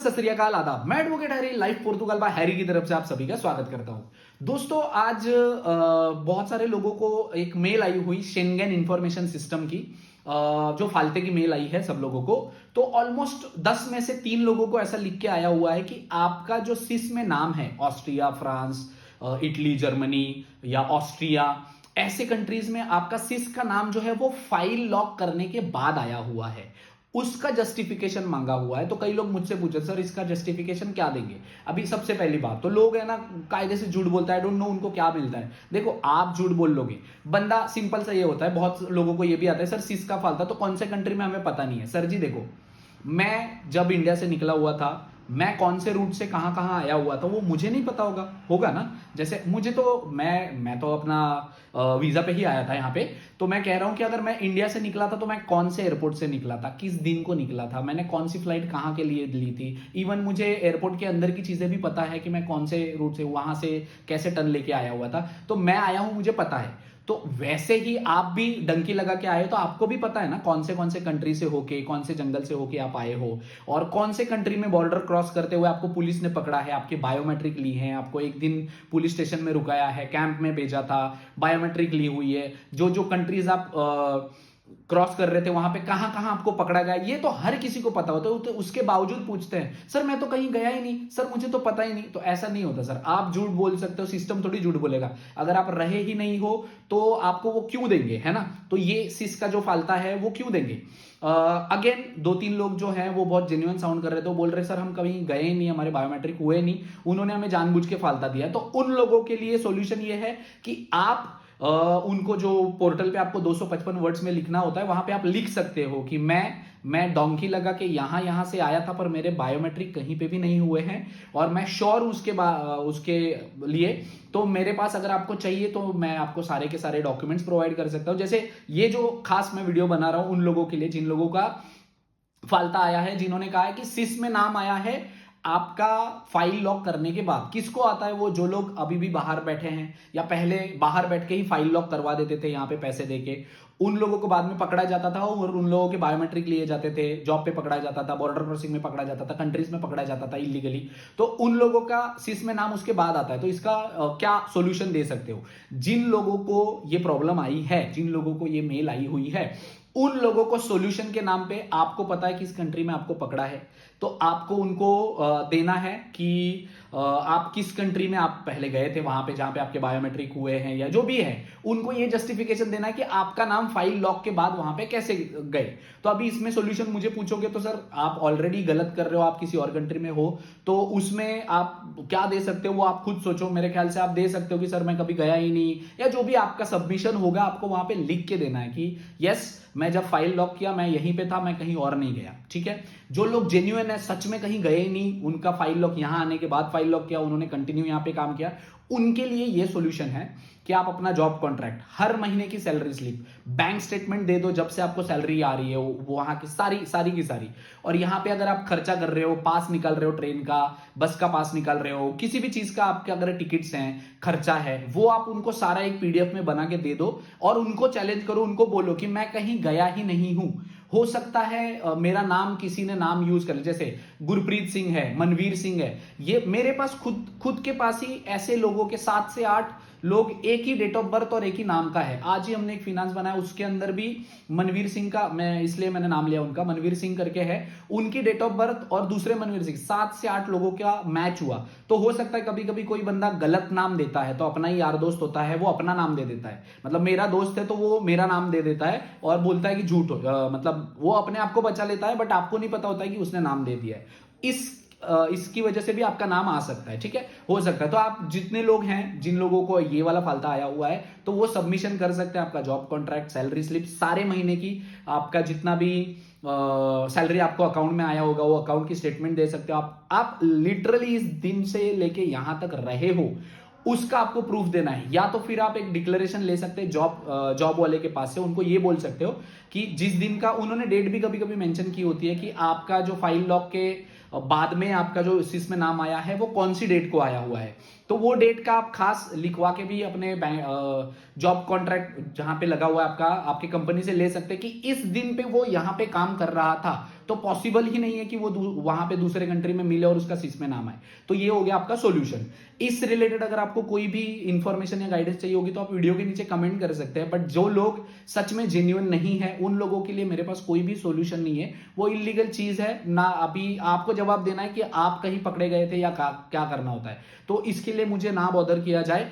सत श्री अकाल, आदाब। मैं advocate Harry, life Portugal bye Harry की तरफ से आप सभी का स्वागत करता हूं। दोस्तों, आज बहुत सारे लोगों को एक मेल आई हुई शेंगेन इंफॉर्मेशन सिस्टम की, जो फालते की मेल आई है सब लोगों को। तो ऑलमोस्ट 10 में से 3 लोगों को ऐसा लिख के आया हुआ है कि आपका जो सिस में नाम है, ऑस्ट्रिया, फ्रांस, इटली, जर्मनी या ऑस्ट्रिया, ऐसे कंट्रीज में आपका सिस का नाम जो है वो फाइल लॉक करने के बाद आया हुआ है, उसका जस्टिफिकेशन मांगा हुआ है। तो कई लोग मुझसे पूछे, सर इसका जस्टिफिकेशन क्या देंगे। अभी सबसे पहली बात तो लोग है ना, कायदे से झूठ बोलता है, डोंट नो उनको क्या मिलता है। देखो, आप झूठ बोल लोगे, बंदा सिंपल सा ये होता है, बहुत लोगों को ये भी आता है, सर सिस का फालता तो कौन से कंट्री में हमें पता नहीं है। सर जी देखो, मैं जब इंडिया से निकला हुआ था, मैं कौन से रूट से कहां कहां आया हुआ था वो मुझे नहीं पता होगा ना। जैसे मुझे तो मैं तो अपना वीजा पे ही आया था यहाँ पे। तो मैं कह रहा हूं कि अगर मैं इंडिया से निकला था तो मैं कौन से एयरपोर्ट से निकला था, किस दिन को निकला था, मैंने कौन सी फ्लाइट कहाँ के लिए ली थी। इवन मुझे एयरपोर्ट के अंदर की चीजें भी पता है कि मैं कौन से रूट से, वहां से कैसे टर्न लेके आया हुआ था। तो मैं आया हूं, मुझे पता है। तो वैसे ही आप भी डंकी लगा के आए हो, तो आपको भी पता है ना कौन से कंट्री से होके, कौन से जंगल से होके आप आए हो, और कौन से कंट्री में बॉर्डर क्रॉस करते हुए आपको पुलिस ने पकड़ा है, आपके बायोमेट्रिक ली है, आपको एक दिन पुलिस स्टेशन में रुकाया है, कैंप में भेजा था, बायोमेट्रिक ली हुई है, जो जो कंट्रीज आप क्रॉस कर रहे थे वहां पे कहां कहां आपको पकड़ा गया, ये तो हर किसी को पता होता है। तो उसके बावजूद पूछते हैं, सर मैं तो कहीं गया ही नहीं, सर मुझे तो पता ही नहीं। तो ऐसा नहीं होता सर, आप झूठ बोल सकते हो, सिस्टम थोड़ी झूठ बोलेगा। अगर आप रहे ही नहीं हो तो आपको वो क्यों देंगे, है ना। तो ये सिस का जो फालता है वो क्यों देंगे। अगेन 2-3 लोग जो हैं वो बहुत जेन्युइन साउंड कर रहे थे, वो बोल रहे सर हम कहीं गए ही नहीं, हमारे बायोमेट्रिक हुए नहीं, उन्होंने हमें जानबूझ के फालता दिया। तो उन लोगों के लिए सॉल्यूशन ये है कि आप उनको जो पोर्टल पे आपको 255 वर्ड्स में लिखना होता है, वहां पे आप लिख सकते हो कि मैं डोंकी लगा के यहां से आया था, पर मेरे बायोमेट्रिक कहीं पे भी नहीं हुए हैं, और मैं श्योर उसके लिए। तो मेरे पास अगर आपको चाहिए तो मैं आपको सारे के सारे डॉक्यूमेंट्स प्रोवाइड कर सकता हूं। जैसे ये जो खास मैं वीडियो बना रहा हूं उन लोगों के लिए जिन लोगों का फालता आया है, जिन्होंने कहा है कि सिस में नाम आया है आपका फाइल लॉक करने के बाद। किसको आता है वो, जो लोग अभी भी बाहर बैठे हैं या पहले बाहर बैठ के ही फाइल लॉक करवा देते थे यहाँ पे पैसे देके, उन लोगों को बाद में पकड़ा जाता था और उन लोगों के बायोमेट्रिक लिए जाते थे, जॉब पे पकड़ा जाता था, बॉर्डर क्रॉसिंग में पकड़ा जाता था, कंट्रीज में पकड़ा जाता था इलीगली। तो उन लोगों का सिस में नाम उसके बाद आता है। तो इसका क्या सोल्यूशन दे सकते हो। जिन लोगों को ये प्रॉब्लम आई है, जिन लोगों को ये मेल आई हुई है, उन लोगों को सॉल्यूशन के नाम पे, आपको पता है किस कंट्री में आपको पकड़ा है, तो आपको उनको देना है कि आप किस कंट्री में आप पहले गए थे, वहां पे जहां पे आपके बायोमेट्रिक हुए हैं या जो भी है, उनको ये जस्टिफिकेशन देना है कि आपका नाम फाइल लॉक के बाद वहां पे कैसे गए। तो अभी इसमें सॉल्यूशन मुझे पूछोगे तो सर आप ऑलरेडी गलत कर रहे हो, आप किसी और कंट्री में हो, तो उसमें आप क्या दे सकते हो वो आप खुद सोचो। मेरे ख्याल से आप दे सकते हो कि सर मैं कभी गया ही नहीं, या जो भी आपका सबमिशन होगा आपको वहां पे लिख के देना है कि यस, मैं जब फाइल लॉक किया मैं यहीं पे था, मैं कहीं और नहीं गया। ठीक है। जो लोग जेन्युइन है, सच में कहीं गए ही नहीं, उनका फाइल लॉक यहां आने के बाद फाइल लॉक किया, उन्होंने कंटिन्यू यहां पे काम किया, उनके लिए ये सॉल्यूशन है कि आप अपना जॉब कॉन्ट्रैक्ट, हर महीने की सैलरी स्लिप, बैंक स्टेटमेंट दे दो, जब से आपको सैलरी आ रही है वो वहां की सारी की सारी। और यहां पे अगर आप खर्चा कर रहे हो, पास निकाल रहे हो, ट्रेन का, बस का पास निकाल रहे हो, किसी भी चीज का आपके अगर टिकट्स हैं, खर्चा है, वो आप उनको सारा एक पीडीएफ में बना के दे दो और उनको चैलेंज करो, उनको बोलो कि मैं कहीं गया ही नहीं हूं। हो सकता है मेरा नाम किसी ने नाम यूज कर, जैसे गुरप्रीत सिंह है, मनवीर सिंह है, ये मेरे पास खुद के पास ही ऐसे लोगों के 7 से 8 लोग एक ही डेट ऑफ बर्थ और एक ही नाम का है। आज ही हमने एक फिनांस बनाया, उसके अंदर भी मनवीर सिंह का, मैं इसलिए मैंने नाम लिया उनका, मनवीर सिंह करके है, उनकी डेट ऑफ बर्थ और दूसरे मनवीर सिंह, 7 से 8 लोगों का मैच हुआ। तो हो सकता है कभी कभी कोई बंदा गलत नाम देता है, तो अपना ही यार दोस्त होता है वो अपना नाम दे देता है, मतलब मेरा दोस्त है तो वो मेरा नाम दे देता है और बोलता है कि झूठ मतलब वो अपने आप को बचा लेता है, बट आपको नहीं पता होता है कि उसने नाम दे दिया है। इसकी वजह से भी आपका नाम आ सकता है। ठीक है, हो सकता है। तो आप जितने लोग हैं, जिन लोगों को ये वाला फालता आया हुआ है, तो वो सबमिशन कर सकते हैं, आपका जॉब कॉन्ट्रैक्ट, सैलरी स्लिप, सारे महीने की, आपका जितना भी सैलरी आपको अकाउंट में आया होगा वो अकाउंट की स्टेटमेंट दे सकते हो। आप लिटरली इस दिन से लेके यहां तक रहे हो उसका आपको प्रूफ देना है। या तो फिर आप एक डिक्लेरेशन ले सकते हैं जॉब वाले के पास से, उनको ये बोल सकते हो कि जिस दिन का, उन्होंने डेट भी कभी कभी मेंशन की होती है कि आपका जो फाइल लॉक के बाद में आपका जो सिस में नाम आया है वो कौन सी डेट को आया हुआ है, तो वो डेट का आप खास लिखवा के भी अपने जॉब कॉन्ट्रैक्ट जहां पे लगा हुआ है आपका, आपकी कंपनी से ले सकते हैं कि इस दिन पे वो यहां पे काम कर रहा था, तो पॉसिबल ही नहीं है कि वो वहां पे दूसरे कंट्री में मिले और उसका सिस में नाम आए। तो ये हो गया आपका सॉल्यूशन। इस रिलेटेड अगर आपको कोई भी इंफॉर्मेशन या गाइडेंस चाहिए होगी तो आप वीडियो के नीचे कमेंट कर सकते हैं, बट जो लोग सच में जेन्युइन नहीं है उन लोगों के लिए मेरे पास कोई भी सॉल्यूशन नहीं है। वो इलीगल चीज है ना, अभी आपको जवाब देना है कि आप कहीं पकड़े गए थे या क्या करना होता है। तो इसके लिए मुझे ना बॉदर किया जाए।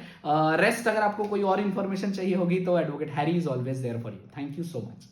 रेस्ट अगर आपको कोई और इंफॉर्मेशन चाहिए होगी तो advocate Harry is always there for you. Thank you so much.